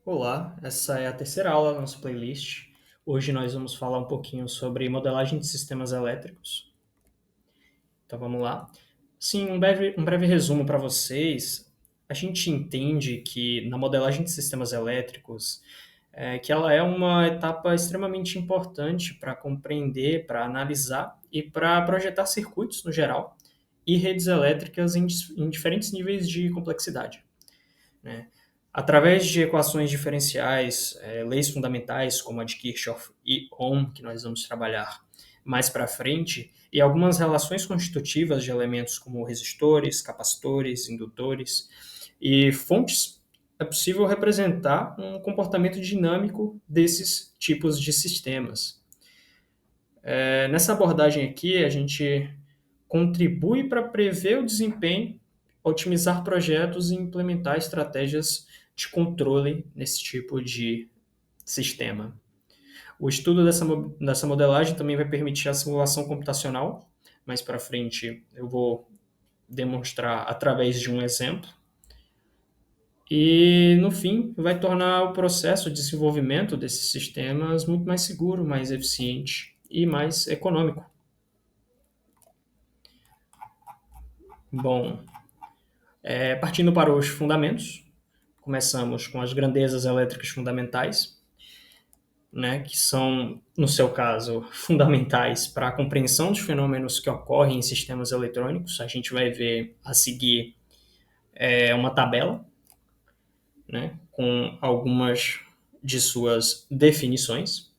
Olá, essa é a terceira aula da nossa playlist. Hoje nós vamos falar um pouquinho sobre modelagem de sistemas elétricos. Então vamos lá. Sim, um breve resumo para vocês. A gente entende que na modelagem de sistemas elétricos, que ela é uma etapa extremamente importante para compreender, para analisar e para projetar circuitos no geral e redes elétricas em diferentes níveis de complexidade, né? Através de equações diferenciais, leis fundamentais como a de Kirchhoff e Ohm, que nós vamos trabalhar mais para frente, e algumas relações constitutivas de elementos como resistores, capacitores, indutores e fontes, é possível representar um comportamento dinâmico desses tipos de sistemas. Nessa abordagem aqui, a gente contribui para prever o desempenho, otimizar projetos e implementar estratégias de controle nesse tipo de sistema. O estudo dessa modelagem também vai permitir a simulação computacional. Mais para frente eu vou demonstrar através de um exemplo. E, no fim, vai tornar o processo de desenvolvimento desses sistemas muito mais seguro, mais eficiente e mais econômico. Bom, partindo para os fundamentos, começamos com as grandezas elétricas fundamentais, né, que são, no seu caso, fundamentais para a compreensão dos fenômenos que ocorrem em sistemas eletrônicos. A gente vai ver a seguir uma tabela, né, com algumas de suas definições.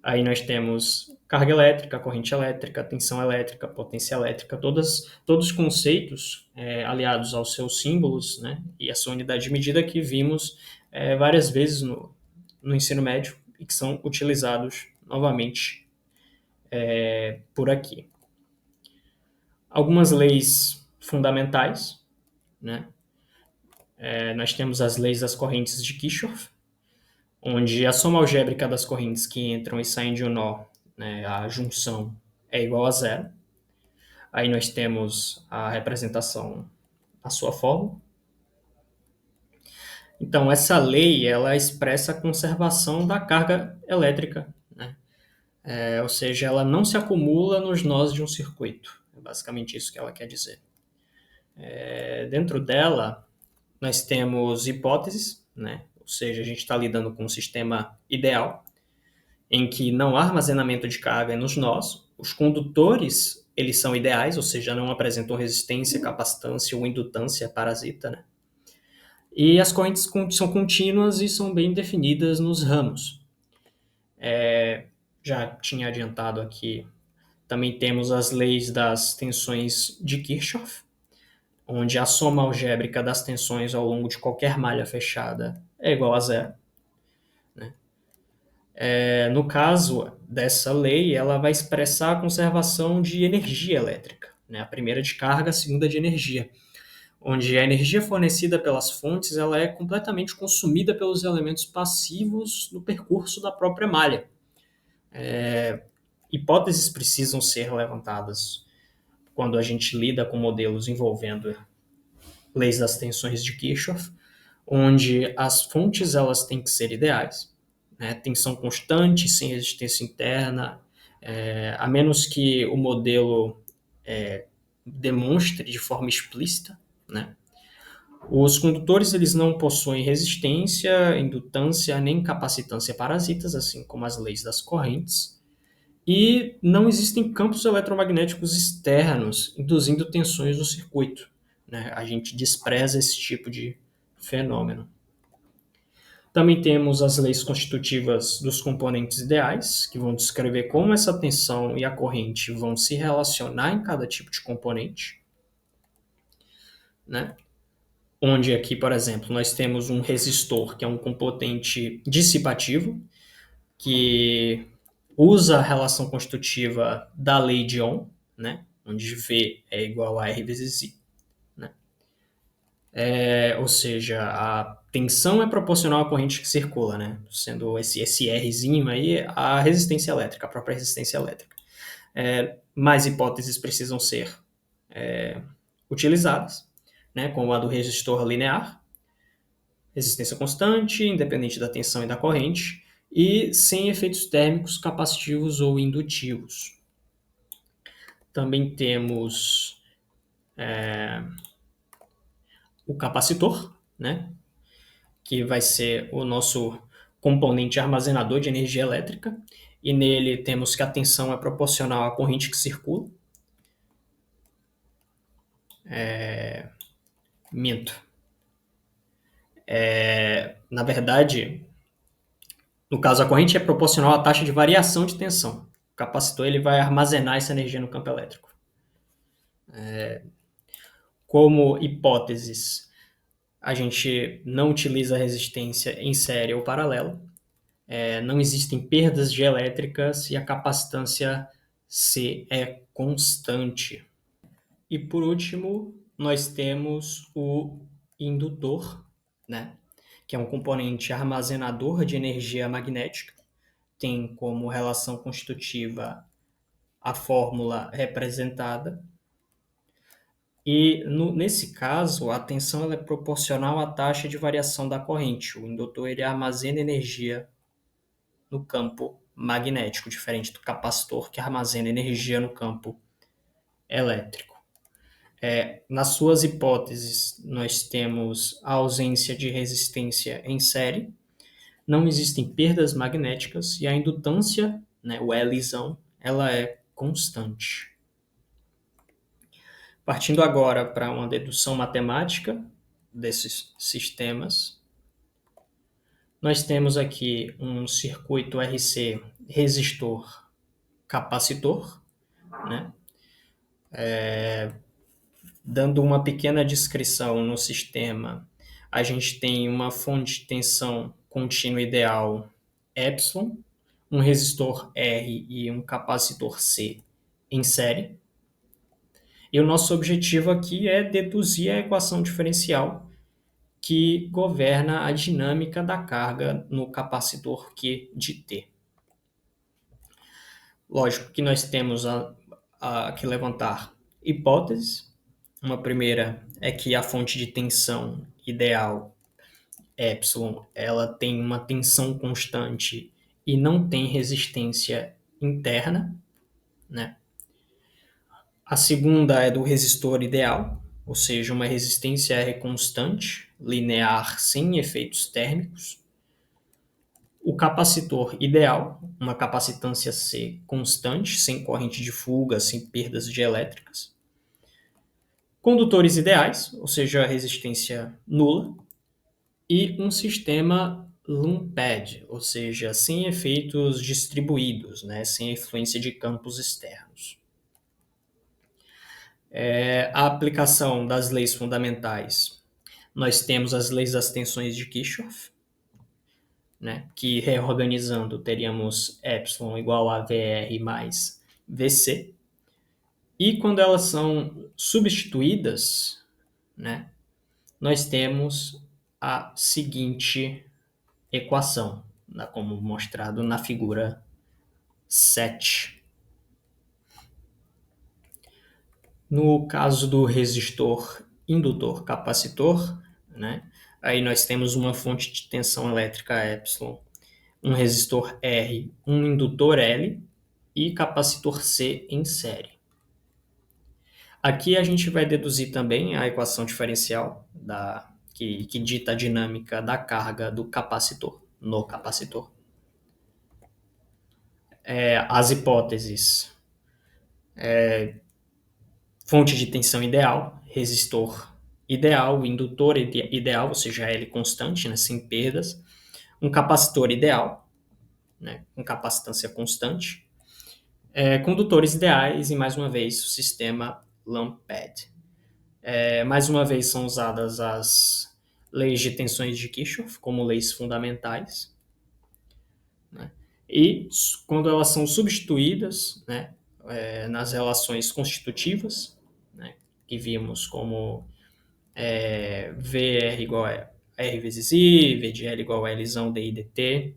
Aí nós temos carga elétrica, corrente elétrica, tensão elétrica, potência elétrica, todos os conceitos aliados aos seus símbolos, né, e a sua unidade de medida que vimos várias vezes no ensino médio e que são utilizados novamente por aqui. Algumas leis fundamentais, né? Nós temos as leis das correntes de Kirchhoff, onde a soma algébrica das correntes que entram e saem de um nó, né, a junção, é igual a zero. Aí nós temos a representação, a sua fórmula. Então, essa lei, ela expressa a conservação da carga elétrica, né? Ou seja, ela não se acumula nos nós de um circuito. É basicamente isso que ela quer dizer. Dentro dela, nós temos hipóteses, né? Ou seja, a gente está lidando com um sistema ideal, em que não há armazenamento de carga nos nós. Os condutores, eles são ideais, ou seja, não apresentam resistência, capacitância ou indutância parasita, né? E as correntes são contínuas e são bem definidas nos ramos. Já tinha adiantado aqui, também temos as leis das tensões de Kirchhoff, onde a soma algébrica das tensões ao longo de qualquer malha fechada é igual a zero. No caso dessa lei, ela vai expressar a conservação de energia elétrica, né? A primeira de carga, a segunda de energia, onde a energia fornecida pelas fontes ela é completamente consumida pelos elementos passivos no percurso da própria malha. Hipóteses precisam ser levantadas quando a gente lida com modelos envolvendo leis das tensões de Kirchhoff, onde as fontes elas têm que ser ideais, né? Tensão constante, sem resistência interna, a menos que o modelo demonstre de forma explícita, né? Os condutores eles não possuem resistência, indutância nem capacitância parasitas, assim como as leis das correntes, e não existem campos eletromagnéticos externos induzindo tensões no circuito, né? A gente despreza esse tipo de fenômeno. Também temos as leis constitutivas dos componentes ideais, que vão descrever como essa tensão e a corrente vão se relacionar em cada tipo de componente, né? Onde aqui, por exemplo, nós temos um resistor, que é um componente dissipativo, que usa a relação constitutiva da lei de Ohm, né? Onde V é igual a R vezes I. Né? Ou seja, a tensão é proporcional à corrente que circula, né? Sendo esse Rzinho aí a resistência elétrica, a própria resistência elétrica. Mais hipóteses precisam ser utilizadas, né? Como a do resistor linear, resistência constante, independente da tensão e da corrente, e sem efeitos térmicos, capacitivos ou indutivos. Também temos o capacitor, né, que vai ser o nosso componente armazenador de energia elétrica, e nele temos que a tensão é proporcional à corrente que circula. Minto. Na verdade, no caso, a corrente é proporcional à taxa de variação de tensão. O capacitor ele vai armazenar essa energia no campo elétrico. Como hipóteses, a gente não utiliza resistência em série ou paralelo, não existem perdas dielétricas e a capacitância C é constante. E por último, nós temos o indutor, né, que é um componente armazenador de energia magnética, tem como relação constitutiva a fórmula representada. E nesse caso, a tensão ela é proporcional à taxa de variação da corrente. O indutor ele armazena energia no campo magnético, diferente do capacitor que armazena energia no campo elétrico. Nas suas hipóteses, nós temos a ausência de resistência em série, não existem perdas magnéticas e a indutância, né, o Lzão, ela é constante. Partindo agora para uma dedução matemática desses sistemas, nós temos aqui um circuito RC resistor capacitor, né? Dando uma pequena descrição no sistema, a gente tem uma fonte de tensão contínua ideal epsilon, um resistor R e um capacitor C em série. E o nosso objetivo aqui é deduzir a equação diferencial que governa a dinâmica da carga no capacitor Q de T. Lógico que nós temos que levantar hipóteses. Uma primeira é que a fonte de tensão ideal, epsilon, ela tem uma tensão constante e não tem resistência interna, né? A segunda é do resistor ideal, ou seja, uma resistência R constante, linear, sem efeitos térmicos. O capacitor ideal, uma capacitância C constante, sem corrente de fuga, sem perdas dielétricas. Condutores ideais, ou seja, resistência nula. E um sistema lumped, ou seja, sem efeitos distribuídos, né, sem influência de campos externos. A aplicação das leis fundamentais. Nós temos as leis das tensões de Kirchhoff, né, que reorganizando teríamos epsilon igual a VR mais VC. E quando elas são substituídas, né, nós temos a seguinte equação, como mostrado na figura 7. No caso do resistor indutor capacitor, né, aí nós temos uma fonte de tensão elétrica epsilon, um resistor R, um indutor L e capacitor C em série. Aqui a gente vai deduzir também a equação diferencial que dita a dinâmica da carga do capacitor, no capacitor. As hipóteses. Fonte de tensão ideal, resistor ideal, indutor ideal, ou seja, L constante, né, sem perdas, um capacitor ideal, né, com capacitância constante, condutores ideais e, mais uma vez, o sistema Lamped. Mais uma vez, são usadas as leis de tensões de Kirchhoff como leis fundamentais, né, e quando elas são substituídas, né, nas relações constitutivas, né, que vimos como VR igual a R vezes I, V de L igual a Lzão dI dt,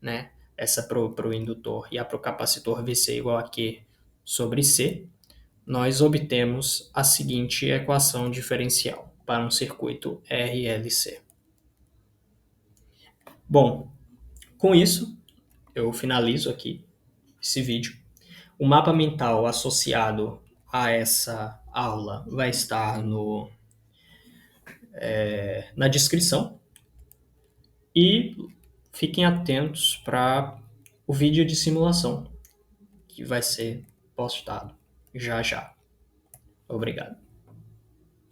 né? Essa para o indutor e a para o capacitor VC igual a Q sobre C, nós obtemos a seguinte equação diferencial para um circuito RLC. Bom, com isso, eu finalizo aqui esse vídeo. O mapa mental associado a essa aula vai estar na descrição. E fiquem atentos para o vídeo de simulação, que vai ser postado já já. Obrigado.